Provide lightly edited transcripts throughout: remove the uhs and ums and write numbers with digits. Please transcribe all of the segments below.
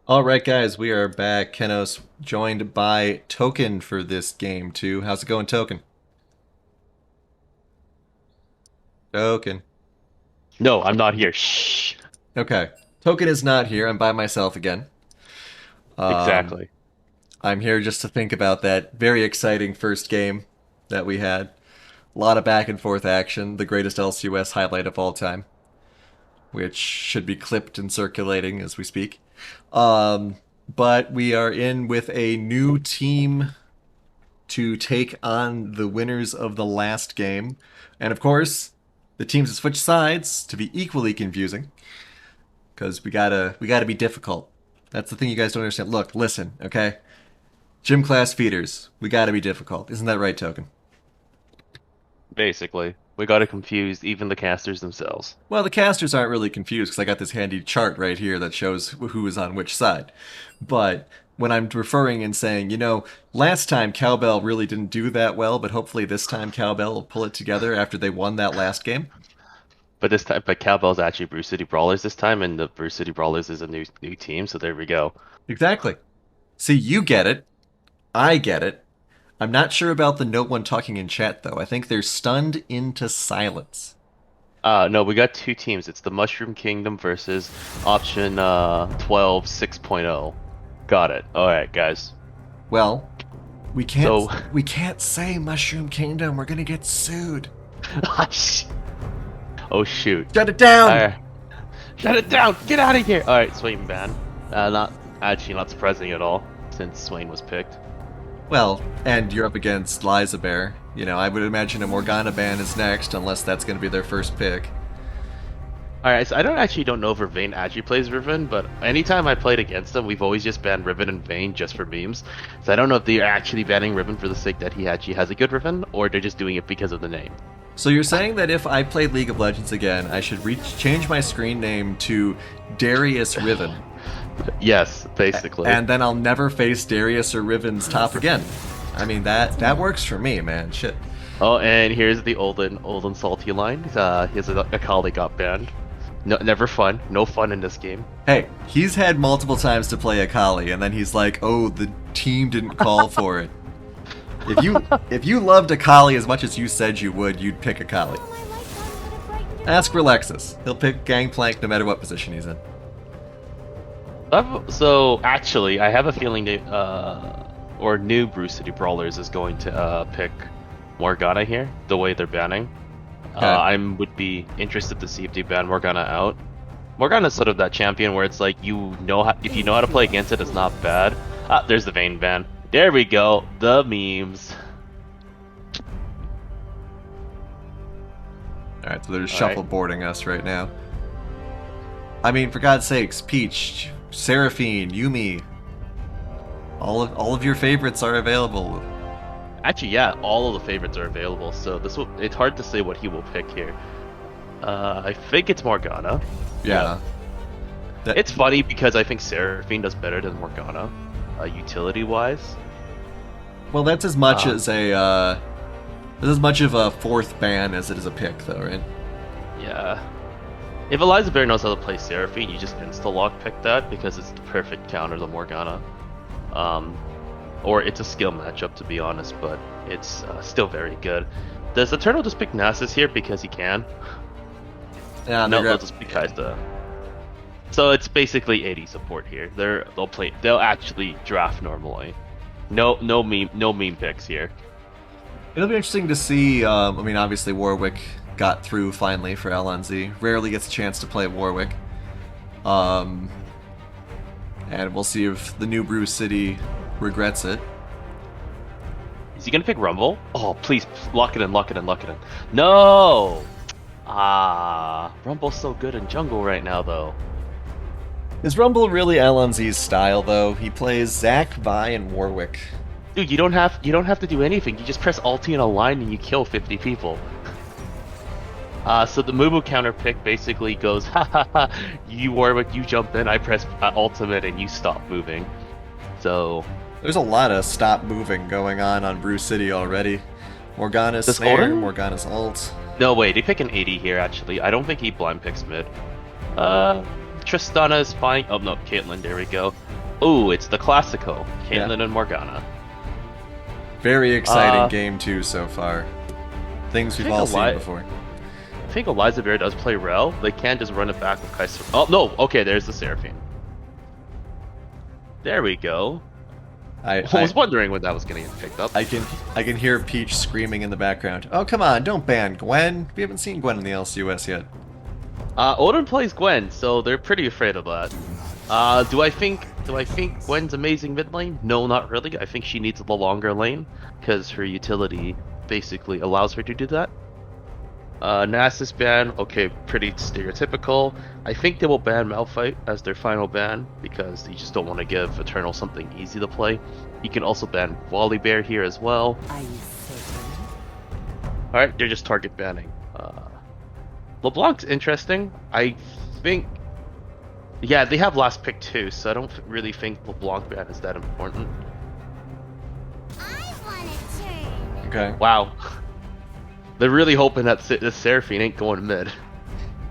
All right, guys, we are back. Kenos joined by Token for this game too. How's it going, Token? Token. No, I'm not here. Shh. Okay. Token is not here. I'm by myself again. Um, Exactly. I'm here just to think about that very exciting first game that we had. A lot of back and forth action, the greatest LCUS highlight of all time, which should be clipped and circulating as we speak. Um, but we are in with a new team to take on the winners of the last game. And of course, the teams have switched sides to be equally confusing because we gotta be difficult. That's the thing you guys don't understand. Look, listen, okay? Gym class feeders, we gotta be difficult. Isn't that right, Token? Basically, we got it confused, even the casters themselves. Well, the casters aren't really confused because I got this handy chart right here that shows who is on which side. But when I'm referring and saying, last time Cowbell really didn't do that well, but hopefully this time Cowbell will pull it together after they won that last game. But this time, but Cowbell's actually Brew City Brawlers this time, and the Brew City Brawlers is a new team. So there we go. Exactly. See, you get it. I get it. I'm not sure about the no one talking in chat, though. I think they're stunned into silence. No, we got two teams. It's the Mushroom Kingdom versus option 12 6.0. Got it. All right, guys. Well, we can't So, we can't say Mushroom Kingdom. We're gonna get sued. oh shoot. Shut it down. Alright, shut it down. Get out of here. All right, Swain ban. Not actually not surprising at all since Swain was picked. Well, and you're up against Liza Bear. I would imagine a Morgana ban is next, unless that's gonna be their first pick. Alright, so I don't know if Riven actually plays Riven, but anytime I played against them, we've always just banned Riven and Vayne just for memes. So I don't know if they're actually banning Riven for the sake that he actually has a good Riven, or they're just doing it because of the name. So you're saying that if I played League of Legends again, I should change my screen name to Darius Riven, Yes, basically. and then I'll never face Darius or Riven's top again. I mean that works for me, man. Shit. Oh, and here's the olden salty line. His Akali got banned. No, never fun. No fun in this game. Hey, he's had multiple times to play Akali, and then he's like, "Oh, the team didn't call for it." If you loved Akali as much as you said you would, you'd pick Akali. Ask Relexus. He'll pick Gangplank no matter what position he's in. So actually, I have a feeling that or new Brew City Brawlers is going to pick Morgana here. The way they're banning, Okay. I would be interested to see if they ban Morgana out. Morgana's sort of that champion where it's like if you know how to play against it, it's not bad. Ah, there's the Vayne ban. There we go. The memes. All right, so they're All right. shuffleboarding us right now. I mean, for God's sakes, Peach, Seraphine, Yumi, all of your favorites are available. Actually, yeah, all of the favorites are available. So it's hard to say what he will pick here. I think it's Morgana. Yeah. Yeah. That It's funny because I think Seraphine does better than Morgana, utility-wise. well, that's as much Uh, as that's as much of a fourth ban as it is a pick, though, right? yeah. If Eliza Bear knows how to play Seraphine, you just insta-lock pick that because it's the perfect counter to Morgana. Um, or it's a skill matchup to be honest, but it's still very good. Does the turtle just pick Nasus here because he can? Yeah, No, they're they'll just pick Kai'Sa. So it's basically 80 support here. They'll actually draft normally. No meme picks here. It'll be interesting to see. I mean, obviously Warwick got through finally for LNZ. Rarely gets a chance to play Warwick. Um, and we'll see if the new Brew City regrets it. Is he gonna pick Rumble? Oh, please lock it in, lock it in, lock it in. No! Ah, Rumble's so good in jungle right now, though. Is Rumble really LNZ's style, though? He plays Zac, Vi, and Warwick. Dude, you don't have to do anything. You just press ulti in a line and you kill 50 people. So the Mumu counter pick basically goes, ha ha ha, you Warwick, you jump in, I press ultimate and you stop moving. So, There's a lot of stop moving going on Brew City already. Morgana's does Snare, Odin? Morgana's ult. No, wait, they pick an 80 here actually. I don't think he blind picks mid. Uh, Tristana is fine. Oh no, Caitlyn, there we go. Oh, it's the Classico, Yeah. Caitlyn and Morgana. Very exciting Uh, game two so far. Things I we've think all seen Eli before. I think Eliza Bear does play Rel. They can just run it back with Kaiser. Oh no, okay, there's the Seraphine. There we go. I I I was wondering when that was gonna get picked up. I can hear Peach screaming in the background. Oh come on, don't ban Gwen. We haven't seen Gwen in the LCUS yet. Odin plays Gwen, so they're pretty afraid of that. Do I think Gwen's amazing mid lane? No, not really. I think she needs the longer lane because her utility basically allows her to do that. Nasus ban, okay, pretty stereotypical. I think they will ban Malphite as their final ban because you just don't want to give Eternal something easy to play. You can also ban Volibear here as well. Are you certain? Alright, they're just target banning. LeBlanc's interesting. I think, yeah, they have last pick too, so I don't really think LeBlanc ban is that important. I want a turn. Okay. Wow, they're really hoping that this Seraphine ain't going mid,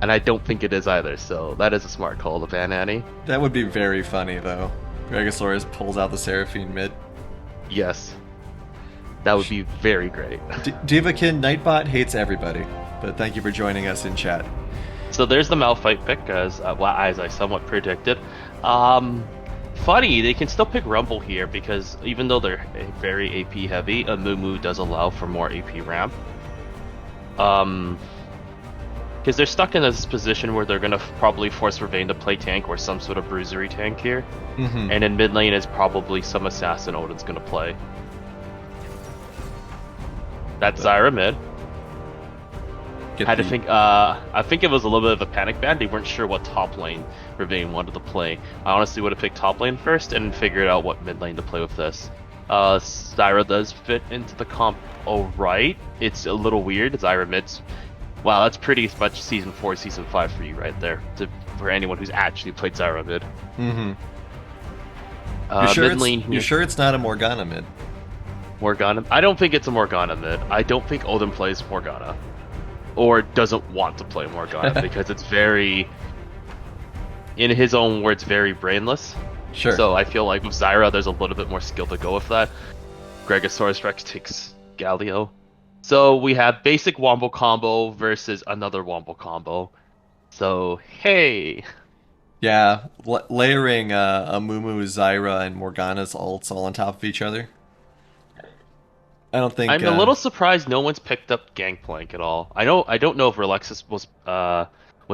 and I don't think it is either. So that is a smart call to ban Annie. That would be very funny though. Regisaurus pulls out the Seraphine mid. Yes, that would be very great. Divakin Nightbot hates everybody, but thank you for joining us in chat. So there's the Malphite pick, as I somewhat predicted. Um, Funny, they can still pick Rumble here because even though they're very AP heavy, a Mumu does allow for more AP ramp. Because they're stuck in this position where they're gonna probably force Vervain to play tank or some sort of bruisery tank here, Mm-hmm. and in mid lane is probably some assassin Odin's gonna play. That's Zyra mid. Get Had to the- think. I think it was a little bit of a panic ban. They weren't sure what top lane Vervain wanted to play. I honestly would have picked top lane first and figured out what mid lane to play with this. Zyra does fit into the comp. Alright, it's a little weird. Zyra mid's. Wow, that's pretty much season 4, season 5 for you right there. For anyone who's actually played Zyra mid. Mm-hmm. Mid lane You here. sure it's not a Morgana mid? Morgana. I don't think it's a Morgana mid. I don't think Odin plays Morgana. Or doesn't want to play Morgana because it's very, in his own words, very brainless. Sure. So I feel like with Zyra, there's a little bit more skill to go with that. Gregosaurus Rex takes Galio. So we have basic Wombo combo versus another Wombo combo. So, hey. Yeah, layering a Mumu, Zyra, and Morgana's ults all on top of each other. I don't think I'm a little surprised no one's picked up Gangplank at all. I don't know if Relexus was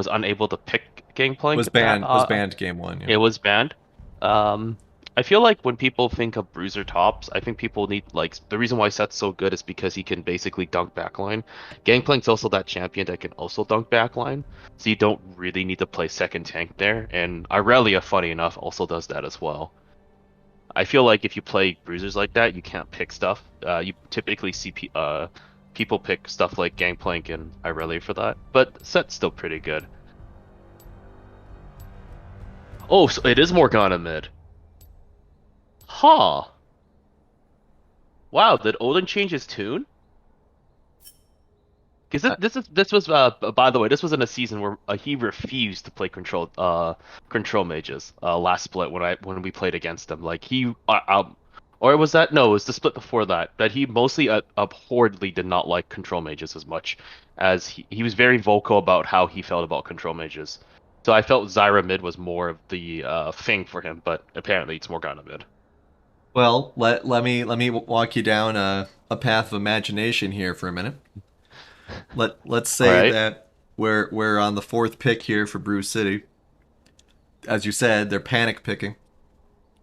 unable to pick Gangplank. was banned game one. It Yeah. was banned. Um, I feel like when people think of Bruiser tops, I think people need like the reason why Seth's so good is because he can basically dunk backline. Gangplank's also that champion that can also dunk backline, so you don't really need to play second tank there. And Irelia, funny enough, also does that as well. I feel like if you play Bruisers like that, you can't pick stuff. You typically see people pick stuff like Gangplank and Irelia for that, but Seth's still pretty good. Oh, so it is Morgana mid. Huh. Wow, did Odin change his tune? Because this was by the way, this was in a season where he refused to play control mages last split when we played against him. Like or was that no? It was the split before that he mostly abhorredly did not like control mages as much as he was very vocal about how he felt about control mages. So I felt Zyra mid was more of the thing for him, but apparently it's Morgana mid. Well, let me walk you down a path of imagination here for a minute. Let's All say right. that we're on the fourth pick here for Brew City. As you said, they're panic picking.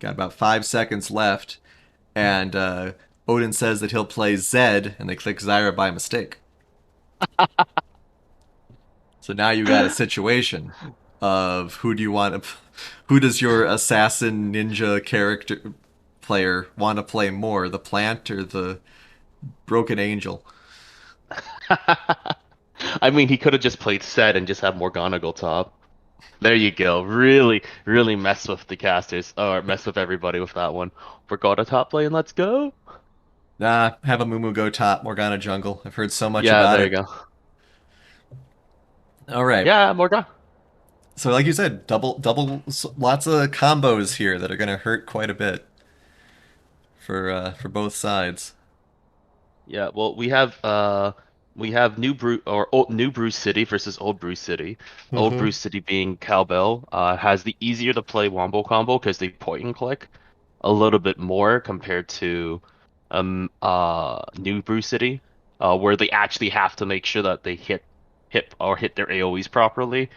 Got about 5 seconds left, and Odin says that he'll play Zed, and they click Zyra by mistake. So now you got a situation of who do you want to, who does your assassin ninja character player want to play more, the plant or the broken angel? I mean, he could have just played Set and just have Morgana go top. There you go. Really, really mess with the casters, or mess with everybody with that one. Forgot a top lane, let's go. Nah, have a Mumu go top, Morgana jungle. I've heard so much Yeah, about there you it. go. All right. Yeah, Morgana. So like you said, lots of combos here that are gonna hurt quite a bit for both sides. Yeah, well, we have New Brew City versus Old Brew City. Old Mm-hmm. Brew City being Cowbell has the easier to play wombo combo because they point and click a little bit more compared to New Brew City, where they actually have to make sure that they hit their AoEs properly,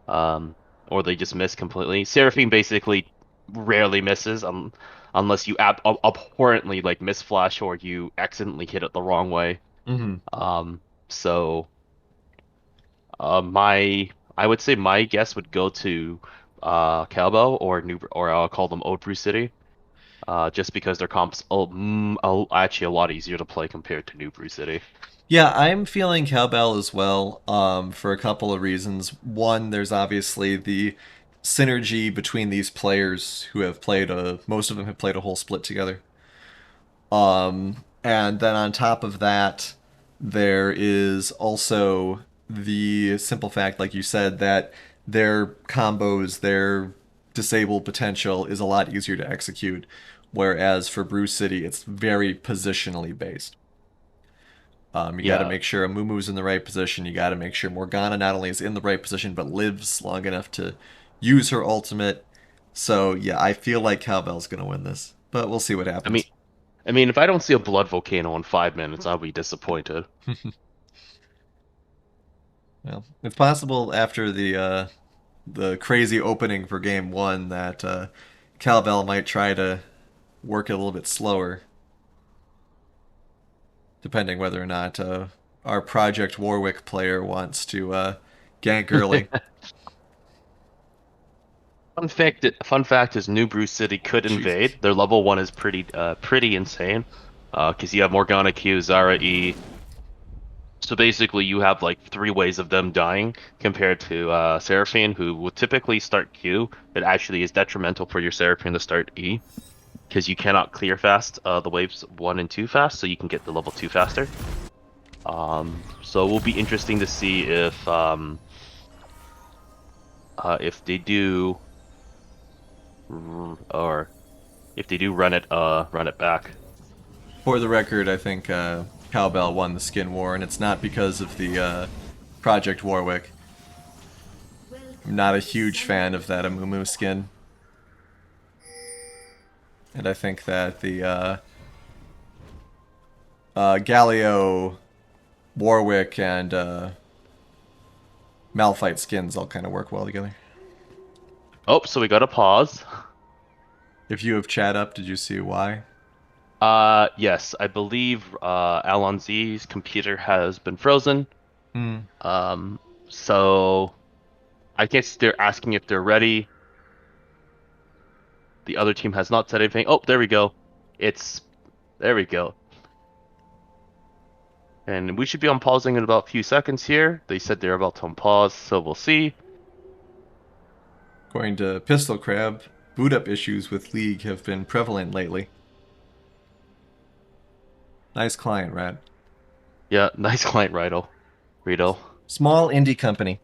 um, or they just miss completely. Seraphine basically rarely misses, unless you abhorrently like miss flash or you accidentally hit it the wrong way. Mm-hmm. Um, so my I would say my guess would go to Calbo or I'll call them Old Brew City. Just because their comps actually a lot easier to play compared to New Brew City. Yeah, I'm feeling Cowbell as well, for a couple of reasons. One, there's obviously the synergy between these players who have most of them have played a whole split together. And then on top of that, there is also the simple fact, like you said, that their combos, their disabled potential is a lot easier to execute. Whereas for Brew City, it's very positionally based. You got to Yeah, make sure Amumu's in the right position. You got to make sure Morgana not only is in the right position, but lives long enough to use her ultimate. So, yeah, I feel like Cowbell's going to win this. But we'll see what I mean, happens. if I don't see a blood volcano in 5 minutes, I'll be disappointed. Well, it's possible after the crazy opening for game one that Cowbell might try to work it a little bit slower, depending whether or not our Project Warwick player wants to gank early. Fun fact is New Brew City could Jesus. invade. Their level one is pretty insane. Because you have Morgana Q, Zara E. So basically, you have like three ways of them dying compared to Seraphine, who would typically start Q. It actually is detrimental for your Seraphine to start E because you cannot clear fast the waves one and two fast, so you can get the level two faster. So it will be interesting to see if they do or if they do run it back. For the record, I think Cowbell won the skin war, and it's not because of the Project Warwick. I'm not a huge fan of that Amumu skin, and I think that the Galio, Warwick, and Malphite skins all kind of work well together. Oh, so we got a pause. If you have chat up, did you see why? Yes, I believe Alonzi's computer has been frozen. Hmm. Um, so I guess they're asking if they're ready. The other team has not said anything. Oh, there we go. It's there we go. And we should be unpausing in about a few seconds here. They said they're about to unpause, so we'll see. According to Pistol Crab, boot up issues with League have been prevalent lately. Nice client, Rat. Yeah, nice client, Rito. Small indie company.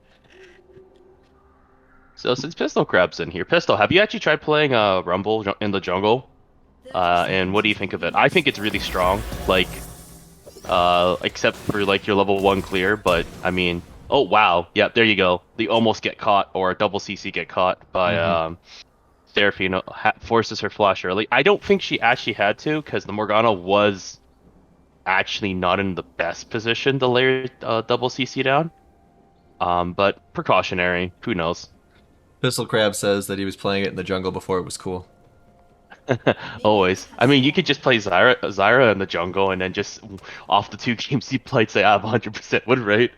So since Pistol Crab's in here, Pistol, have you actually tried playing Rumble in the jungle? And what do you think of it? I think it's really strong. Like, except for like your level one clear, but I mean, oh wow, yeah, there you go. They almost get caught, or double CC get caught by Mm-hmm. Seraphine forces her flash early. I don't think she actually had to, because the Morgana was actually not in the best position to layer double CC down. But precautionary. Who knows? Pistol Crab says that he was playing it in the jungle before it was cool. Always. I mean, you could just play Zyra in the jungle, and then just off the two games you played, say I have 100% win rate.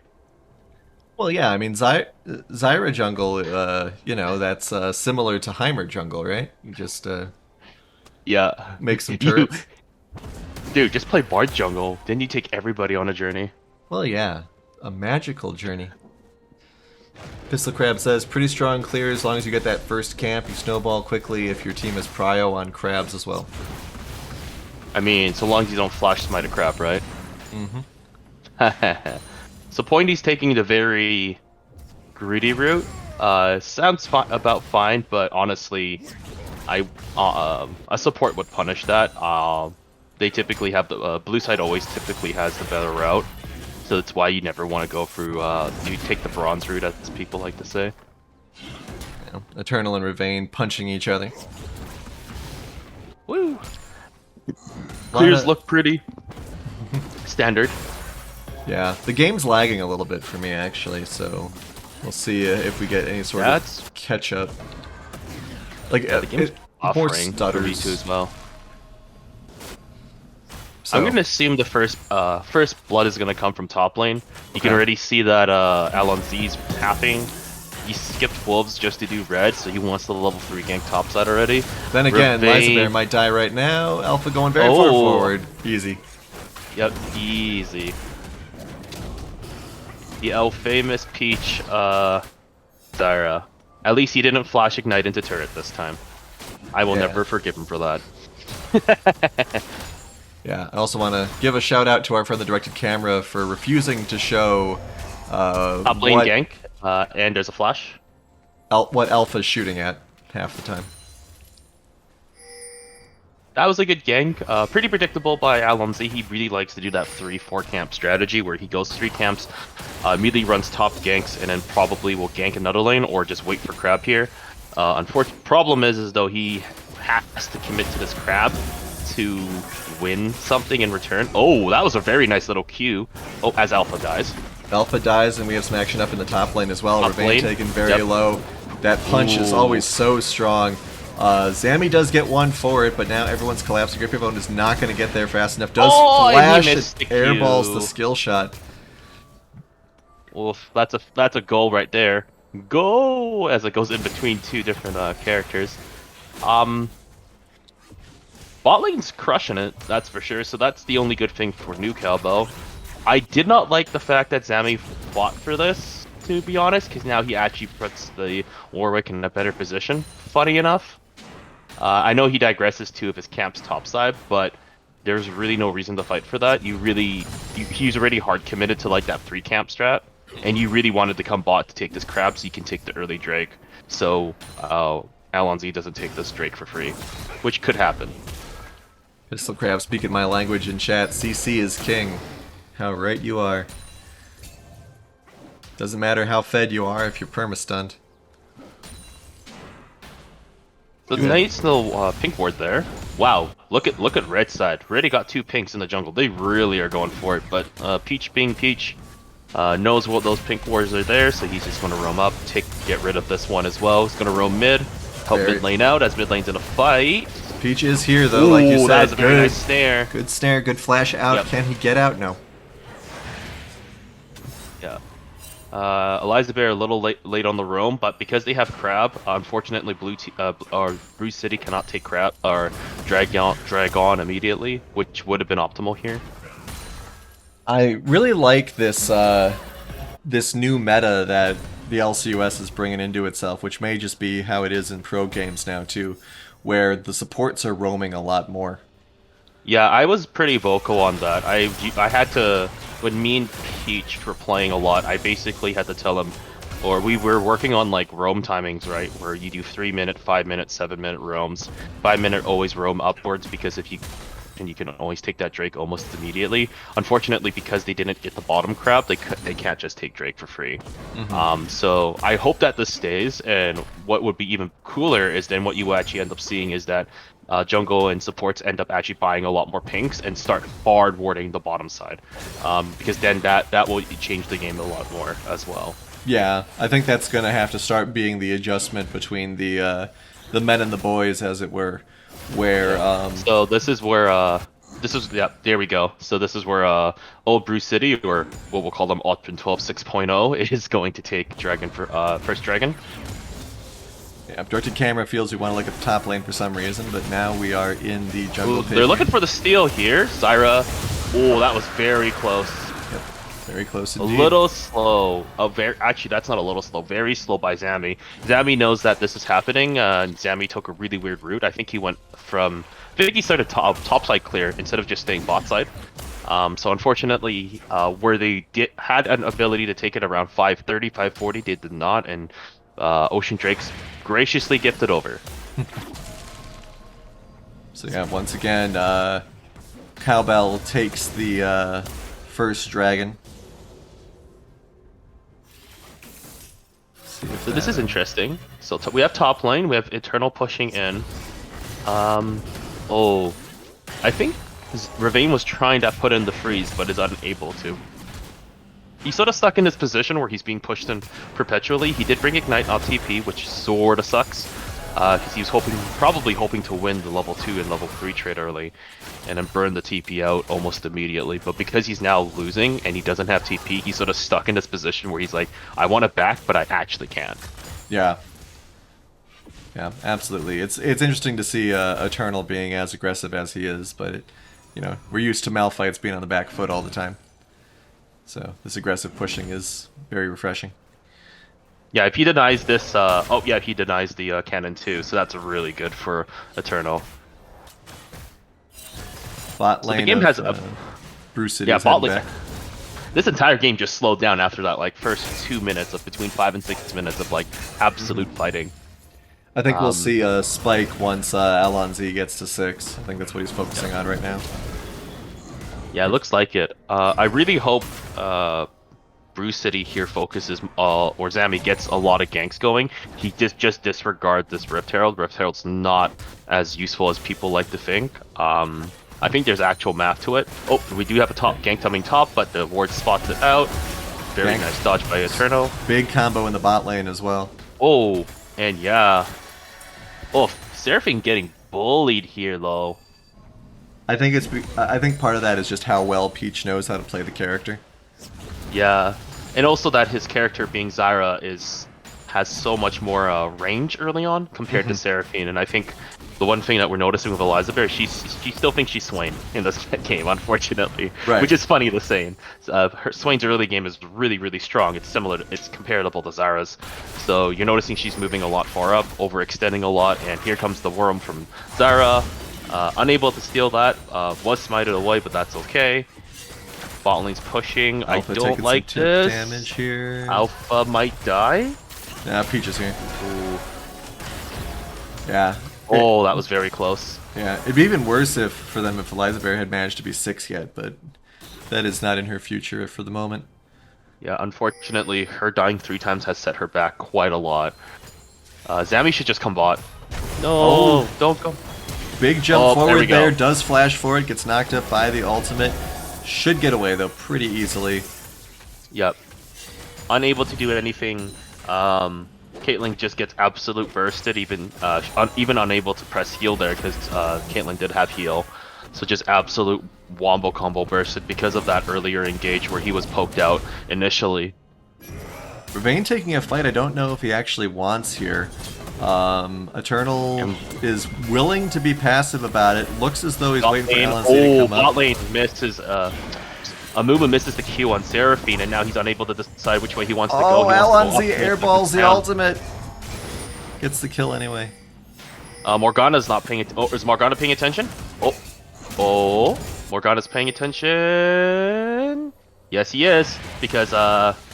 Well, yeah, I mean, Zyra jungle, that's similar to Heimer jungle, right? You just Yeah. make some You, turrets. dude, just play Bard jungle. Then you take everybody on a journey. Well, yeah, a magical journey. Pistol Crab says, pretty strong clear as long as you get that first camp. You snowball quickly if your team is prio on crabs as well. I mean, so long as you don't flash smite a crap, right? Mm-hmm. So Pointy's taking the very greedy route. Sounds about fine, but honestly, a support would punish that. They typically have the blue side always typically has the better route, so that's why you never want to go through. You take the bronze route, as people like to say. You know, Eternal and Ravane punching each other. Woo! Lot Clears of- look pretty. Standard. Yeah, the game's lagging a little bit for me actually, so we'll see if we get any sort That's- of catch up. Like The game's more buffering for stutters. V2 as well. So, I'm gonna assume the first blood is gonna come from top lane. You can Okay. already see that Alonzi's tapping. He skipped wolves just to do red, so he wants the level 3 gank topside already. then again, Ravane- Lizabear might die right now. Alpha going very far Oh. forward. Easy. Yep, easy. The famous Peach, Zyra. At least he didn't flash ignite into turret this time. I will Yeah. never forgive him for that. Yeah, I also want to give a shout out to our friend the directed camera for refusing to show Top lane what, gank, and there's a flash. what Alpha's shooting at half the time. That was a good gank. Pretty predictable by Alonzi. He really likes to do that 3-4 camp strategy where he goes 3 camps, immediately runs top ganks, and then probably will gank another lane or just wait for crab here. Unfortunate problem is though he has to commit to this crab to win something in return. Oh, that was a very nice little Q. Oh, as Alpha dies. Alpha dies, and we have some action up in the top lane as well. Top Ravane lane? taken very Yep. low. That punch is Ooh. always so strong. Zami does get one for it, but now everyone's collapsing. Griffon is not going to get there fast enough. Does Oh, and he flash missed and the airballs Q. the skill shot. Well, that's a goal right there. Go as it goes in between 2 different characters. Bot lane's crushing it, that's for sure. So that's the only good thing for New Cowbell. I did not like the fact that Zami fought for this, to be honest, because now he actually puts the Warwick in a better position. Funny enough, I know he digresses too of his camp's topside, but there's really no reason to fight for that. He's already hard committed to like that 3 camp strat, and you really wanted to come bot to take this crab so you can take the early Drake. So Alonzi doesn't take this Drake for free, which could happen. Pistol Crab speaking my language in chat. CC is king. How right you are. Doesn't matter how fed you are if you're perma-stunned. So nice little pink ward there. Wow, look at red side. Already got 2 pinks in the jungle. They really are going for it. But Peach being Peach, knows what those pink wards are there, so he's just going to roam up, get rid of this one as well. He's going to roam mid, help Very- mid lane out as mid lane's in a fight. Peach is here though, like you Ooh, said. that was a very Good, nice snare. good snare, good flash out. Yep. Can he get out? No. Yeah. Elizabeth a little late on the roam, but because they have crab, unfortunately Bruce City cannot take crab or drag on immediately, which would have been optimal here. I really like this this new meta that the LCUS is bringing into itself, which may just be how it is in pro games now too, where the supports are roaming a lot more. Yeah, I was pretty vocal on that. I had to, when me and Peach were playing a lot, I basically had to tell him, or we were working on like roam timings, right, where you do 3-minute, 5-minute, 7-minute roams. 5-minute always roam upwards because if you can always take that Drake almost immediately. Unfortunately, because they didn't get the bottom crab, they can't just take Drake for free. So I hope that this stays, and what would be even cooler is then what you actually end up seeing is that jungle and supports end up actually buying a lot more pinks and start hard warding the bottom side, because then that will change the game a lot more as well. Yeah, I think that's gonna have to start being the adjustment between the men and the boys, as it were, where So this is where yeah, there we go. So this is where old Bruce City, or what we'll call them Option 12 6.0, is going to take Dragon for first Dragon. yeah, directed camera feels we want to look at the top lane for some reason, but now we are in the jungle Ooh, pit. they're looking for the steal here. Zyra. Oh, that was very close. Yep, very close A indeed. little slow. Actually, that's not a little slow. Very slow by Zami. Zami knows that this is happening. Zami took a really weird route. I think he went from. I think he started top side clear instead of just staying bot side. So unfortunately, where they had an ability to take it around 530, 540, they did not, and Ocean Drake's graciously gifted over. So yeah, once again, Cowbell takes the first dragon. See if So this that- is interesting. So we have top lane, we have Eternal pushing in. Oh, I think Ravine was trying to put in the freeze, but is unable to. He's sort of stuck in this position where he's being pushed in perpetually. He did bring Ignite off TP, which sort of sucks. Because he was probably hoping to win the level 2 and level 3 trade early, and then burn the TP out almost immediately. But because he's now losing and he doesn't have TP, he's sort of stuck in this position where he's like, I want it back, but I actually can't. Yeah. Yeah, absolutely. It's interesting to see Eternal being as aggressive as he is, but we're used to Malphites being on the back foot all the time. So this aggressive pushing is very refreshing. Yeah, if he denies this, oh yeah, he denies the cannon too, so that's really good for Eternal. Bot So the lane game of, has a Bruce City yeah, is bot heading lane. back. This entire game just slowed down after that, like first 2 minutes of between 5 and 6 minutes of like absolute fighting. I think we'll see a spike once Alonzi gets to 6. I think that's what he's focusing on right now. Yeah, it looks like it. I really hope Bruce City here focuses, or Zami gets a lot of ganks going. He just disregard this Rift Herald. Rift Herald's not as useful as people like to think. I think there's actual math to it. Oh, we do have a top gank coming top, but the ward spots it out. Very Gank. nice dodge by Eternal. Big combo in the bot lane as well. Oh, and yeah. Oh, Seraphine getting bullied here, though. I think part of that is just how well Peach knows how to play the character. Yeah, and also that his character being Zyra has so much more range early on compared to Seraphine, and I think the one thing that we're noticing with Elizabeth, she still thinks she's Swain in this game, unfortunately, Right. which is funny to say. Her Swain's early game is really, really strong. It's it's comparable to Zyra's, so you're noticing she's moving a lot far up, overextending a lot, and here comes the worm from Zyra, unable to steal that, was smited away, but that's okay. Bot lane's pushing. Alpha I don't taking like some tip this. damage here. Alpha might die. Yeah, Peach is here. Ooh. Yeah. Oh, that was very close. Yeah, it'd be even worse for them if Elizabeth had managed to be 6 yet, but that is not in her future for the moment. Yeah, unfortunately, her dying 3 times has set her back quite a lot. Zami should just come bot. No, Oh. don't go. Big jump Oh, there we forward go. there, does flash forward, gets knocked up by the ultimate. Should get away though pretty easily. Yep. Unable to do anything. Caitlyn just gets absolute bursted, even unable to press heal there because Caitlyn did have heal. So just absolute wombo combo bursted because of that earlier engage where he was poked out initially. Ravine taking a fight, I don't know if he actually wants here. Eternal is willing to be passive about it. Looks as though he's waiting for Alonzi to come bot up. lane misses. Amumu misses the Q on Seraphine, and now he's unable to decide which way he wants to go. Oh, He wants to Alonzi go up, airballs the down. ultimate. Gets the kill anyway. Morgana's not paying. Oh, is Morgana paying attention? Oh, Morgana's paying attention. Yes, he is, because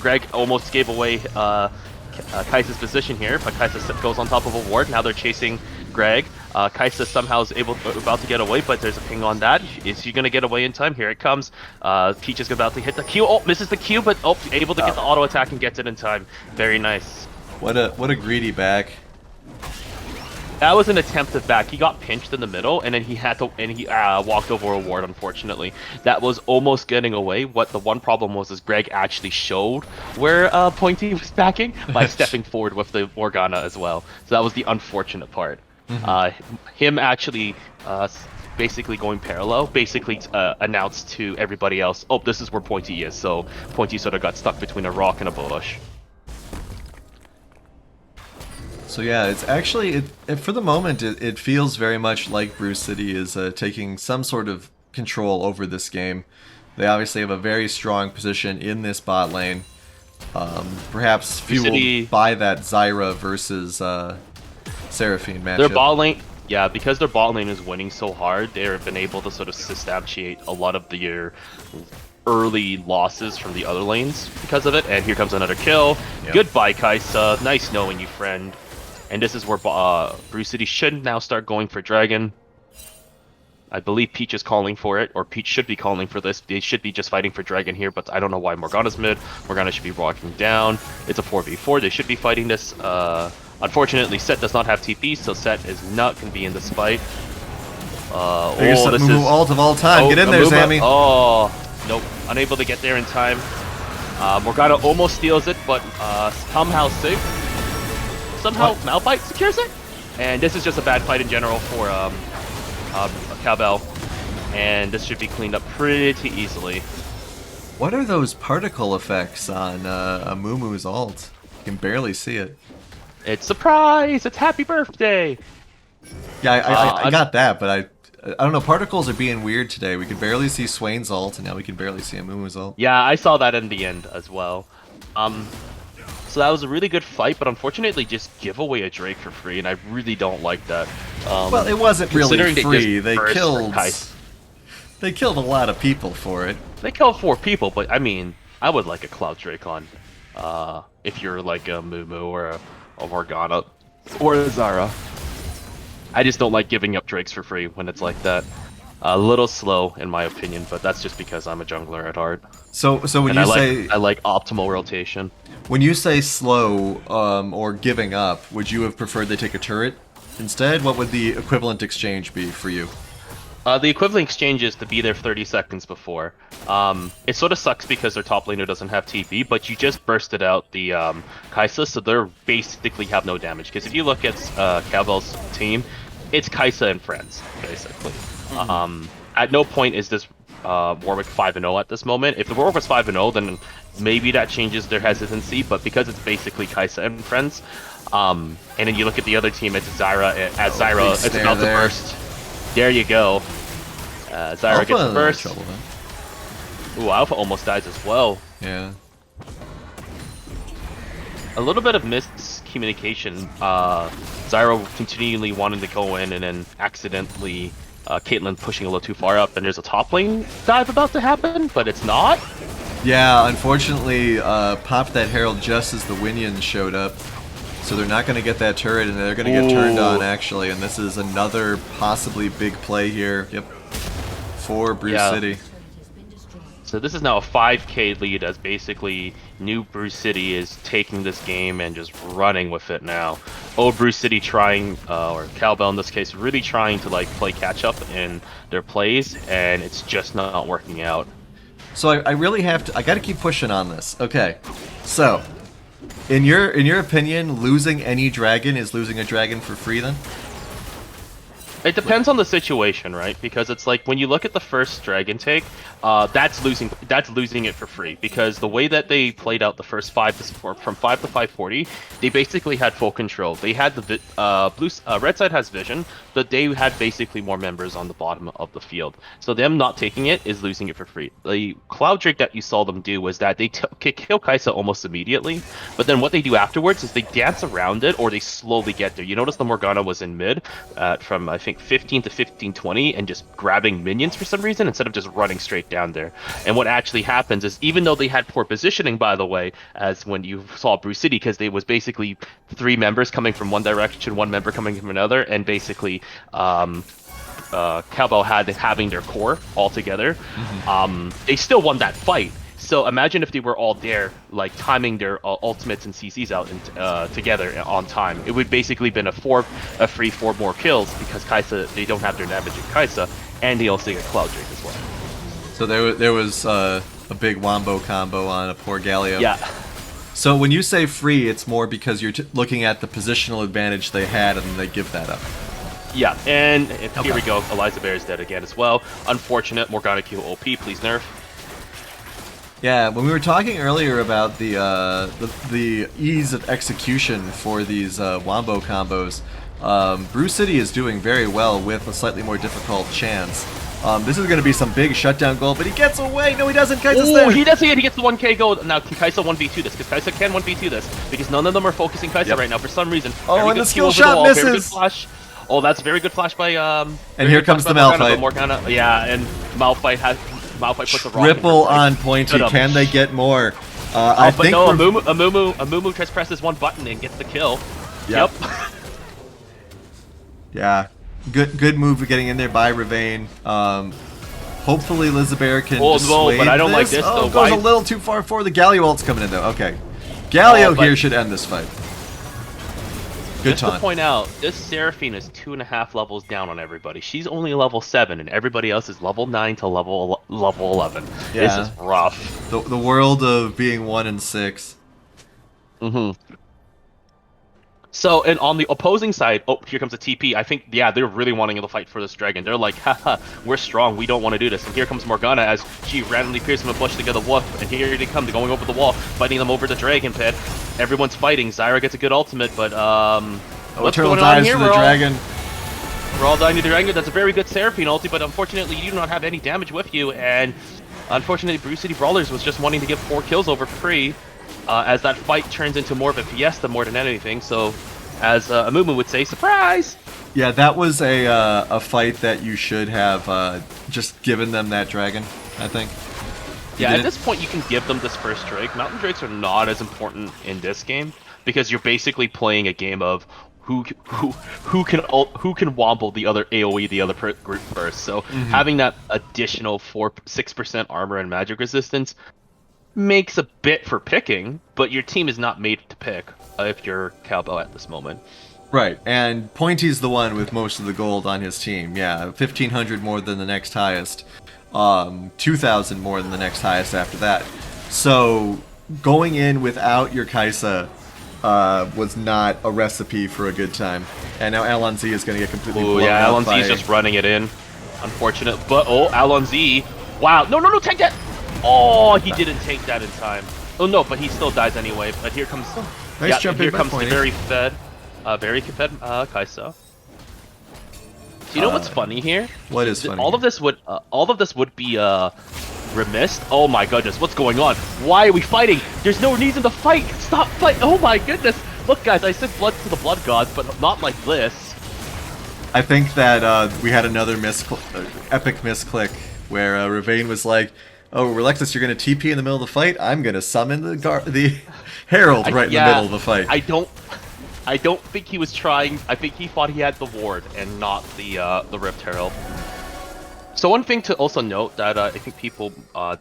Greg almost gave away Kai'Sa's position here, but Kai'Sa goes on top of a ward. Now they're chasing Greg. Kai'Sa somehow is about to get away, but there's a ping on that. Is she gonna get away in time? Here it comes. Peach is about to hit the Q. Oh, misses the Q, but able to get the auto attack and gets it in time. Very nice. What a greedy back. That was an attempted back. He got pinched in the middle, and then he walked over a ward. Unfortunately, that was almost getting away. What the one problem was is Greg actually showed where Pointy was backing by stepping forward with the Morgana as well. So that was the unfortunate part. Him actually basically going parallel, basically announced to everybody else, "Oh, this is where Pointy is." So Pointy sort of got stuck between a rock and a bush. So yeah, it's actually, for the moment, it feels very much like Bruce City is taking some sort of control over this game. They obviously have a very strong position in this bot lane. Perhaps Bruce fueled City- by that Zyra versus Seraphine matchup. Their bot lane, yeah, because their bot lane is winning so hard, they've been able to sort of substantiate a lot of their early losses from the other lanes because of it. And here comes another kill. Yep. Goodbye, Kaisa. Nice knowing you, friend. And this is where Brew City should now start going for Dragon. I believe Peach is calling for it, or Peach should be calling for this. They should be just fighting for Dragon here, but I don't know why Morgana's mid. Morgana should be walking down. It's a 4v4. They should be fighting this. Unfortunately, Set does not have TP, so Set is not going to be in this fight. Biggest This Mumu is... ult of all time. Get in there, Amuma. Sammy. Oh, nope. Unable to get there in time. Morgana almost steals it, but somehow saved. Somehow Malphite secures it. And this is just a bad fight in general for Cowbell. And this should be cleaned up pretty easily. What are those particle effects on Amumu's ult? You can barely see it. It's surprise! It's happy birthday! Yeah, I got that, but I don't know. Particles are being weird today. We could barely see Swain's ult, and now we can barely see Amumu's ult. Yeah, I saw that in the end as well. So that was a really good fight, but unfortunately just give away a Drake for free, and I really don't like that. Well, it wasn't really considering free. just They burst killed. Kais. They killed a lot of people for it. They killed 4 people, but I mean, I would like a Cloud Drake on, if you're like a Mumu or a Morgana or a Zara. I just don't like giving up Drakes for free when it's like that. A little slow, in my opinion, but that's just because I'm a jungler at heart. So when And you I like optimal rotation. when you say slow or giving up, would you have preferred they take a turret instead? What would the equivalent exchange be for you? The equivalent exchange is to be there 30 seconds before. It sort of sucks because their top laner doesn't have TP, but you just bursted out the Kaisa, so they basically have no damage. Because if you look at Cowbell's team, it's Kaisa and friends, basically. At no point is this Warwick 5-0 at this moment. If the Warwick was 5-0, then maybe that changes their hesitancy, but because it's basically Kaisa and friends, and then you look at the other team, it's Zyra, Zyra, it's about to burst. There you go. Zyra gets the burst. Trouble, then. Ooh, Alpha almost dies as well. Yeah. A little bit of miscommunication. Zyra continually wanting to go in and then accidentally Caitlyn pushing a little too far up, and there's a top lane dive about to happen, but it's not. Yeah, unfortunately, popped that Herald just as the Winions showed up. So they're not going to get that turret, and they're going to get turned on, actually. And this is another possibly big play here. Yep. For Brew City. So this is now a 5k lead, as basically new Brew City is taking this game and just running with it now. Old Brew City trying, or Cowbell in this case, really trying to like play catch up in their plays, and it's just not working out. So I really have to. I got to keep pushing on this. Okay. So, in your opinion, losing any dragon is losing a dragon for free then? It depends on the situation, right? Because it's like when you look at the first dragon take, that's losing it for free, because the way that they played out the first from 5 to 540, they basically had full control. They had the red side has vision, but they had basically more members on the bottom of the field. So them not taking it is losing it for free. The Cloud Drake that you saw them do was that they kill Kaisa almost immediately, but then what they do afterwards is they dance around it, or they slowly get there. You notice the Morgana was in mid from I think 15 to 15-20 and just grabbing minions for some reason instead of just running straight down there. And what actually happens is, even though they had poor positioning, by the way, as when you saw Brew City, because they was basically 3 members coming from one direction, 1 member coming from another, and basically Cowbell having their core all together, they still won that fight. So imagine if they were all there, like timing their ultimates and CCs out together on time. It would basically been a free 4 more kills, because Kaisa, they don't have their damage in Kaisa, and they also get Cloud Drake as well. So there was a big wombo combo on a poor Galio. Yeah. So when you say free, it's more because you're looking at the positional advantage they had, and they give that up. Yeah, and here we go. Eliza Bear is dead again as well. Unfortunate. Morgana Q OP, please nerf. Yeah, when we were talking earlier about the ease of execution for these wombo combos, Brew City is doing very well with a slightly more difficult chance. This is going to be some big shutdown goal, but he gets away. No, he doesn't. Kaisa's there. Oh, he does it. He gets the 1k goal. Now, can Kaisa 1v2 this? Because Kaisa can 1v2 this, because none of them are focusing Kaisa right now for some reason. Oh, very and good the skill over the shot wall, misses. Very good flash. Oh, that's very good flash by and here comes the Malphite. Morgana. Yeah, and Malphite Malphite puts a rock in her Triple leg. on Pointy. Shut up. Can they get more? Oh, I but think no, we're- Amumu just presses one button and gets the kill. Yep. Yep. Yeah, good move getting in there by Ravane. Hopefully Elizabeth can Oh, no, dissuade but I don't like this. this, Oh, though. it goes Why- a little too far forward. The Galio ult's coming in though. Okay, Galio Oh, but- here should end this fight. Good Just to taunt. point out, this Seraphine is 2.5 levels down on everybody. She's only level 7, and everybody else is level 9 to level 11. This Yeah. is rough. The world of being 1 and 6. So, and on the opposing side, oh, here comes a TP. I think, yeah, they're really wanting to fight for this dragon. They're like, haha, we're strong, we don't want to do this. And here comes Morgana as she randomly appears from a bush to get a whoop. And here they come, they're going over the wall, fighting them over the dragon pit. Everyone's fighting. Zyra gets a good ultimate, but, what's Turtle going on dies here? to the dragon. We're all dying to the dragon. That's a very good Seraphine ulti, but unfortunately, you do not have any damage with you. And unfortunately, Brew City Brawlers was just wanting to get 4 kills over free. As that fight turns into more of a fiesta more than anything. So, as Amumu would say, surprise! Yeah, that was a fight that you should have just given them that dragon, I think. You Yeah, at didn't- this point, you can give them this first Drake. Mountain Drakes are not as important in this game because you're basically playing a game of who can womble the other AOE the other group first. So having that additional 6% armor and magic resistance makes a bit for picking, but your team is not made to pick if you're Cowbell at this moment. Right, and Pointy's the one with most of the gold on his team. Yeah, 1,500 more than the next highest. 2,000 more than the next highest after that. So going in without your Kaisa was not a recipe for a good time. And now Alonzi is going to get completely Oh blown yeah, up Alan by... Z's just running it in. Unfortunate, but Alan Z. Wow, no, take that! Oh, he didn't take that in time. Oh no, but he still dies anyway. But here comes, Nice yeah, jump here in by comes the Pointy. very fed Kai'Sa. Do you know what's funny here? What is funny? All of this would be remiss. Oh my goodness, what's going on? Why are we fighting? There's no reason to fight. Stop fighting! Oh my goodness! Look, guys, I said blood to the blood gods, but not like this. I think that we had another epic misclick where Ravane was like, "Oh, Relexus, you're going to TP in the middle of the fight. I'm going to summon the Herald right in the middle of the fight." I don't think he was trying. I think he thought he had the ward and not the Rift Herald. So one thing to also note that I think people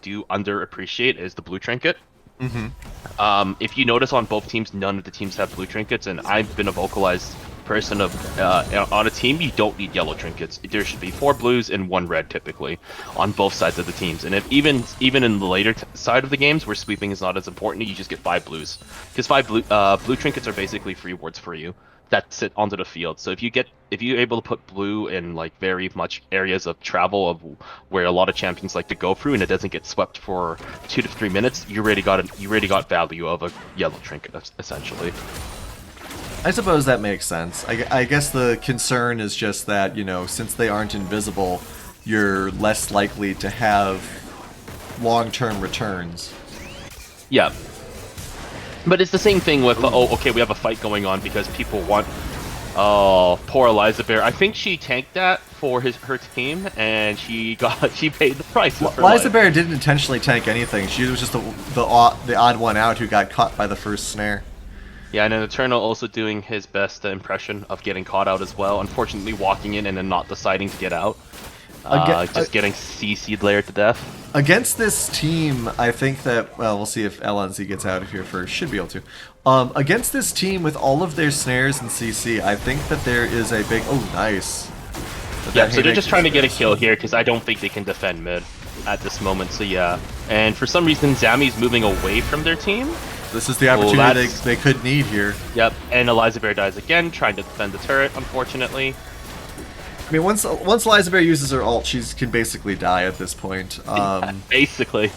do underappreciate is the blue trinket. If you notice on both teams, none of the teams have blue trinkets, and I've been a vocalized person of on a team you don't need yellow trinkets. There should be 4 blues and 1 red typically on both sides of the teams. And if even in the later side of the games where sweeping is not as important, you just get 5 blues because 5 blue trinkets are basically free wards for you that sit onto the field. So if you're able to put blue in like very much areas of travel of where a lot of champions like to go through and it doesn't get swept for 2 to 3 minutes, you already got value of a yellow trinket essentially. I suppose that makes sense. I guess the concern is just that, you know, since they aren't invisible, you're less likely to have long-term returns. Yeah. But it's the same thing with, okay, we have a fight going on because people want... Oh, poor Elizabeth. I think she tanked that for her team, and she paid the price. with her life. Elizabeth didn't intentionally tank anything. She was just the odd one out who got caught by the first snare. Yeah, and then Eternal also doing his best impression of getting caught out as well. Unfortunately, walking in and then not deciding to get out. Just getting CC'd layered to death. Against this team, I think that, well, we'll see if LNZ gets out of here first. Should be able to. Against this team, with all of their snares and CC, I think that there is a big... Oh, nice. Yeah, so they're just trying to get a kill here, because I don't think they can defend mid at this moment, so yeah. And for some reason, Zami's moving away from their team. This is the opportunity they could need here. Yep, and Elizabeth dies again, trying to defend the turret, unfortunately. I mean, once Elizabeth uses her ult, she can basically die at this point. Basically.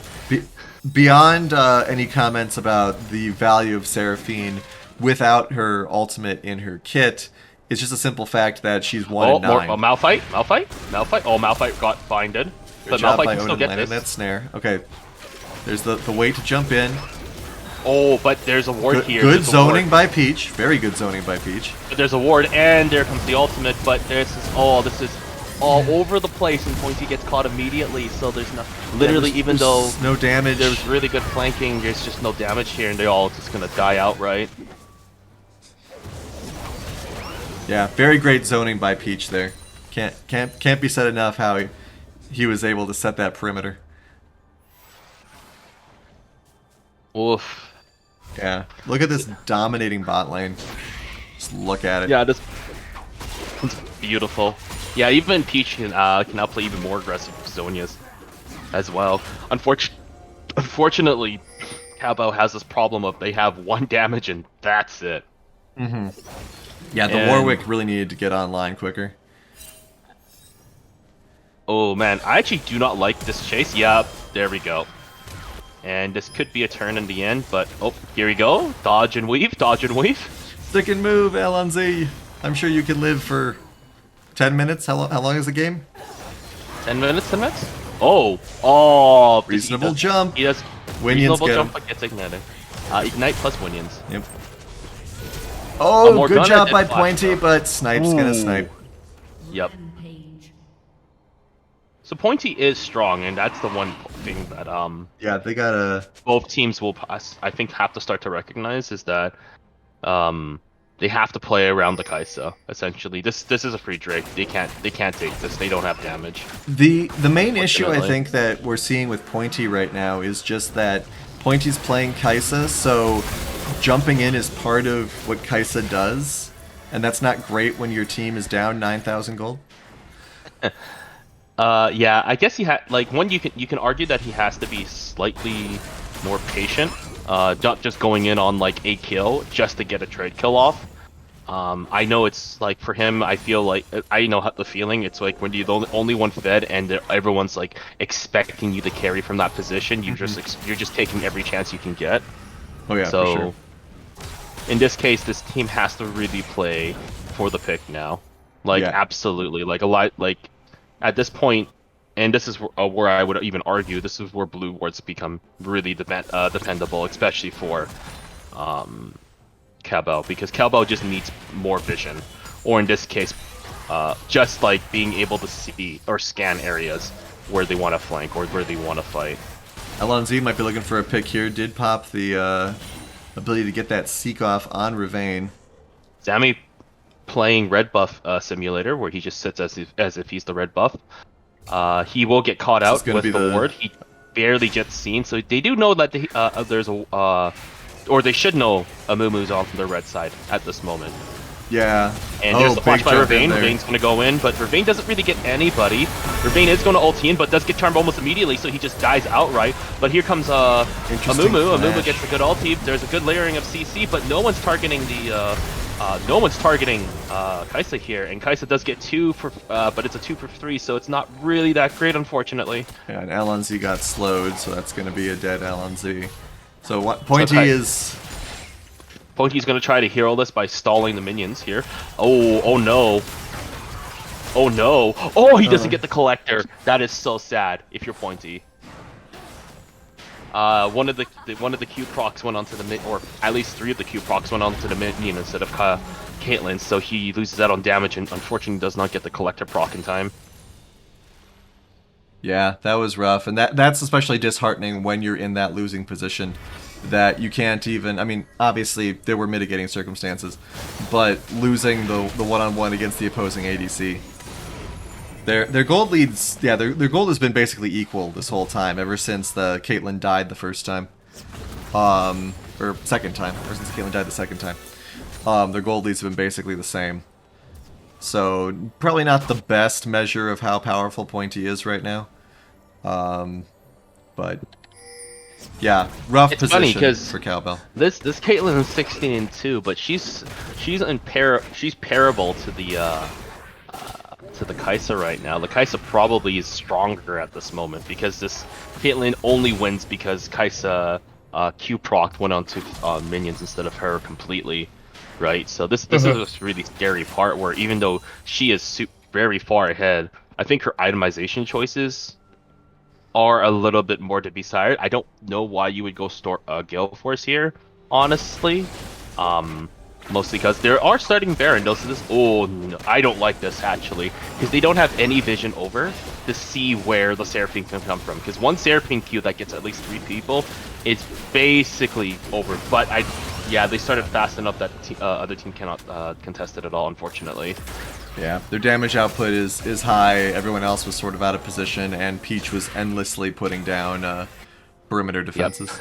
Beyond any comments about the value of Seraphine without her ultimate in her kit, it's just a simple fact that she's 1 and 9. Malphite. Oh, Malphite got binded. But Malphite can still get this. That snare. Okay. There's the way to jump in. Oh, but there's a ward here. Good zoning by Peach. Very good zoning by Peach. But there's a ward, and there comes the ultimate, but this is... all over the place, and Pointy gets caught immediately. So there's no, literally, even though there's no damage. there's really good flanking, there's just no damage here, and they're all just gonna die outright. Yeah, very great zoning by Peach there. Can't be said enough how he was able to set that perimeter. Oof. Yeah, look at this dominating bot lane. Just look at it. Yeah, this it's beautiful. Yeah, even Peach can now play even more aggressive Zonias as well. Unfortunately, Cabal has this problem of they have 1 damage and that's it. Yeah, the And- Warwick really needed to get online quicker. Oh man, I actually do not like this chase. Yep, there we go. And this could be a turn in the end, but oh, here we go. Dodge and weave, dodge and weave. Stick and move, LNZ. I'm sure you can live for 10 minutes. How long is the game? 10 minutes, 10 minutes? Oh, Reasonable jump. He does Winions reasonable get jump, him. but gets ignited. Ignite plus Winions. Yep. Oh, Morgana good job did by flash, Pointy, though. but Snipe's gonna Ooh. snipe. Yep. So Pointy is strong, and that's the one thing that Yeah, they gotta. both teams will, I think, have to start to recognize is that they have to play around the Kaisa. Essentially, this is a free Drake. They can't take this. They don't have damage. The main issue I Unfortunately. think that we're seeing with Pointy right now is just that Pointy's playing Kaisa, so jumping in is part of what Kaisa does, and that's not great when your team is down 9,000 gold. Yeah, I guess he had you can argue that he has to be slightly more patient, not just going in on like a kill just to get a trade kill off. I know it's like for him, I feel like I know the feeling. It's like when you're the only one fed and everyone's like expecting you to carry from that position, you're just taking every chance you can get. Oh yeah, So for sure. in this case, this team has to really play for the pick now. Like Yeah. absolutely, like a lot, like at this point, and this is where I would even argue this is where blue wards become really dependable, especially for Cabal, because Cabal just needs more vision, or in this case, just like being able to see or scan areas where they want to flank or where they want to fight. LNZ might be looking for a pick here. Did pop the ability to get that seek off on Ravane. Zami playing red buff simulator, where he just sits as if he's the red buff. He will get caught This is out gonna with be the the- ward. He barely gets seen, so they do know that there's a or they should know Amumu's on the red side at this moment. Yeah. And there's the flash big by jump in Ravane. there. Ravane's gonna go in, but Ravane doesn't really get anybody. Ravane is gonna ulti in, but does get charmed almost immediately, so he just dies outright. But here comes Interesting Amumu. flash. Amumu gets a good ulti. There's a good layering of CC, but no one's targeting the Kaisa here, and Kaisa does get 2 for, but it's a 2 for 3, so it's not really that great, unfortunately. Yeah, and LNZ got slowed, so that's going to be a dead LNZ. So what Pointy Okay. is... Pointy's gonna try to hero this by stalling the minions here. Oh no. Oh no. Oh, he doesn't get the collector. That is so sad if you're Pointy. One of the Q procs went onto the mid, or at least 3 of the Q procs went onto the minion instead of Caitlyn, so he loses out on damage and unfortunately does not get the collector proc in time. Yeah, that was rough, and that's especially disheartening when you're in that losing position, that you can't even... I mean, obviously, there were mitigating circumstances, but losing the one-on-one against the opposing ADC... Their gold leads... Yeah, their gold has been basically equal this whole time, ever since the Caitlyn died the first time. Or second time, ever since Caitlyn died the second time. Their gold leads have been basically the same. So, probably not the best measure of how powerful Pointy is right now. But yeah, rough It's funny, position 'cause for Cowbell. This Caitlyn is 16-2, but she's parable to the Kaisa right now. The Kaisa probably is stronger at this moment because this Caitlyn only wins because Kaisa Q proc went onto minions instead of her completely, right? So this is a really scary part where even though she is very far ahead, I think her itemization choices are a little bit more to be desired. I don't know why you would go store Gale Force here, honestly. Mostly because there are starting Baron. So this, oh no, I don't like this actually, because they don't have any vision over to see where the Seraphine can come from. Because one Seraphine queue that gets at least 3 people, it's basically over. But yeah, they started fast enough that other team cannot contest it at all, unfortunately. Yeah, their damage output is high. Everyone else was sort of out of position, and Peach was endlessly putting down perimeter defenses.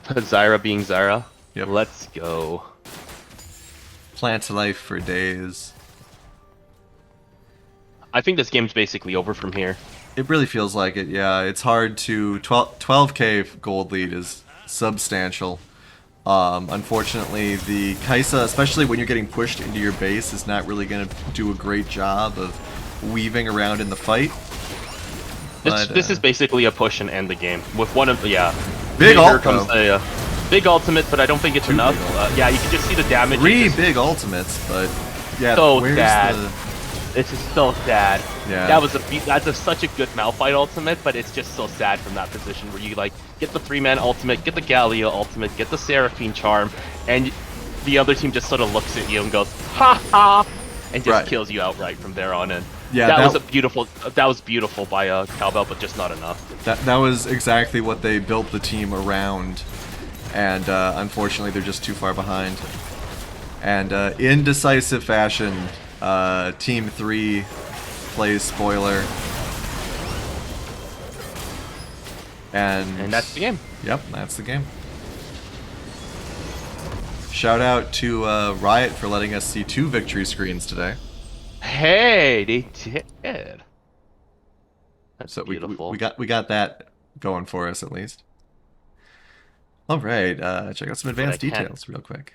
Zyra being Zyra. Yep. Let's go. Plant life for days. I think this game's basically over from here. It really feels like it, yeah. It's hard to... 12k gold lead is substantial. Unfortunately, the Kai'Sa, especially when you're getting pushed into your base, is not really going to do a great job of weaving around in the fight. This is basically a push and end the game. With one of the... Yeah. Big Here ult, comes though. Big ultimate, but I don't think it's enough. Yeah, you can just see the damage. 3 big ultimates, but... Yeah, So where's sad. the... It's just so sad. Yeah. That's such a good Malphite ultimate, but it's just so sad from that position where you like get the 3-man ultimate, get the Galio ultimate, get the Seraphine charm, and the other team just sort of looks at you and goes ha ha, and just kills you outright from there on in. Yeah, that was beautiful. That was beautiful by Cowbell, but just not enough. That was exactly what they built the team around, and unfortunately they're just too far behind. And in decisive fashion, Team 3 plays spoiler. And that's the game. Yep, that's the game. Shout out to Riot for letting us see 2 victory screens today. Hey, they did. That's So beautiful. we got that going for us at least. All right, check out some advanced details real quick.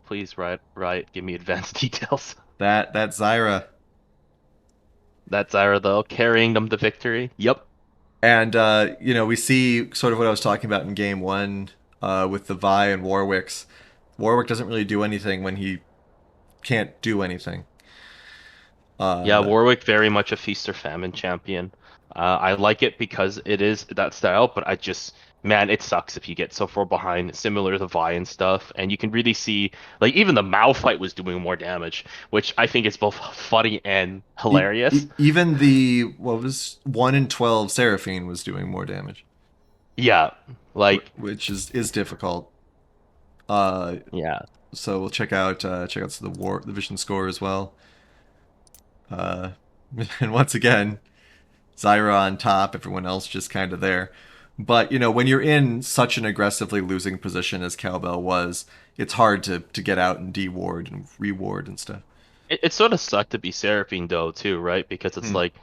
Please, Riot, give me advanced details. That Zyra. That Zyra though, carrying them to victory. Yep. And you know, we see sort of what I was talking about in game 1 with the Vi and Warwick's. Warwick doesn't really do anything when he can't do anything. Yeah, Warwick very much a feast or famine champion. I like it because it is that style, but man, it sucks if you get so far behind, similar to Vi and stuff, and you can really see, like, even the Malphite was doing more damage, which I think is both funny and hilarious. Even the, what was 1 in 12 Seraphine was doing more damage. Yeah, like... Which is difficult. Yeah. So we'll check out the Vision score as well. And once again, Zyra on top, everyone else just kind of there. But, you know, when you're in such an aggressively losing position as Cowbell was, it's hard to get out and de-ward and re-ward and stuff. It sort of sucked to be Seraphine, though, too, right? Because it's like,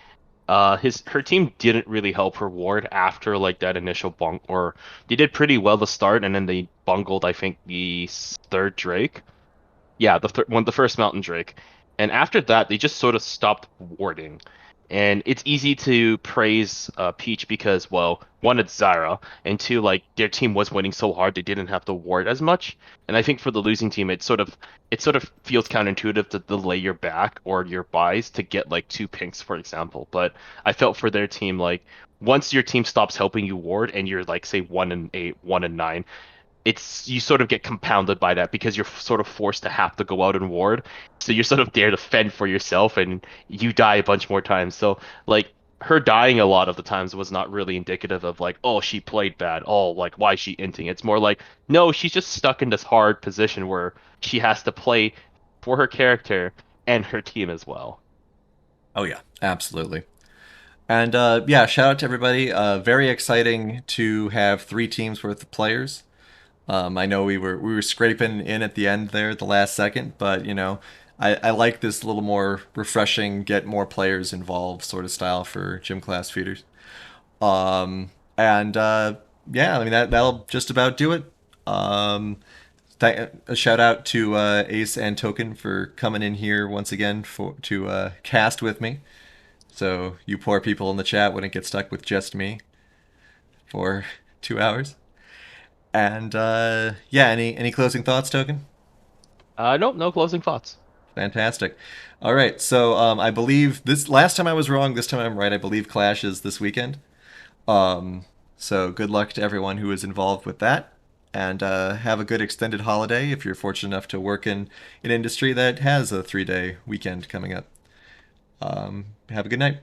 her team didn't really help her ward after, like, that initial bunk, or they did pretty well to start, and then they bungled, I think, the 3rd Drake. Yeah, the first Mountain Drake. And after that, they just sort of stopped warding. And it's easy to praise Peach because, well, 1, it's Zyra, and 2, like, their team was winning so hard they didn't have to ward as much. And I think for the losing team, it sort of feels counterintuitive to delay your back or your buys to get like 2 pinks, for example. But I felt for their team, like, once your team stops helping you ward and you're like, say, 1 and 8, 1 and 9, you sort of get compounded by that because you're sort of forced to have to go out and ward. So you're sort of there to fend for yourself, and you die a bunch more times. So, like, her dying a lot of the times was not really indicative of, like, oh, she played bad. Oh, like, why is she inting? It's more like, no, she's just stuck in this hard position where she has to play for her character and her team as well. Oh, yeah, absolutely. And, yeah, shout out to everybody. Very exciting to have 3 teams worth of players. I know we were scraping in at the end there, at the last second, but, you know, I like this little more refreshing, get more players involved sort of style for gym class feeders. And yeah, I mean, that'll just about do it. A shout out to Ace and Token for coming in here once again to cast with me. So you poor people in the chat wouldn't get stuck with just me for 2 hours. And yeah, any closing thoughts, Token? Nope, no closing thoughts. Fantastic. All right, so I believe last time I was wrong, this time I'm right. I believe Clash is this weekend. So good luck to everyone who is involved with that. and have a good extended holiday if you're fortunate enough to work in an industry that has a 3-day weekend coming up. Have a good night.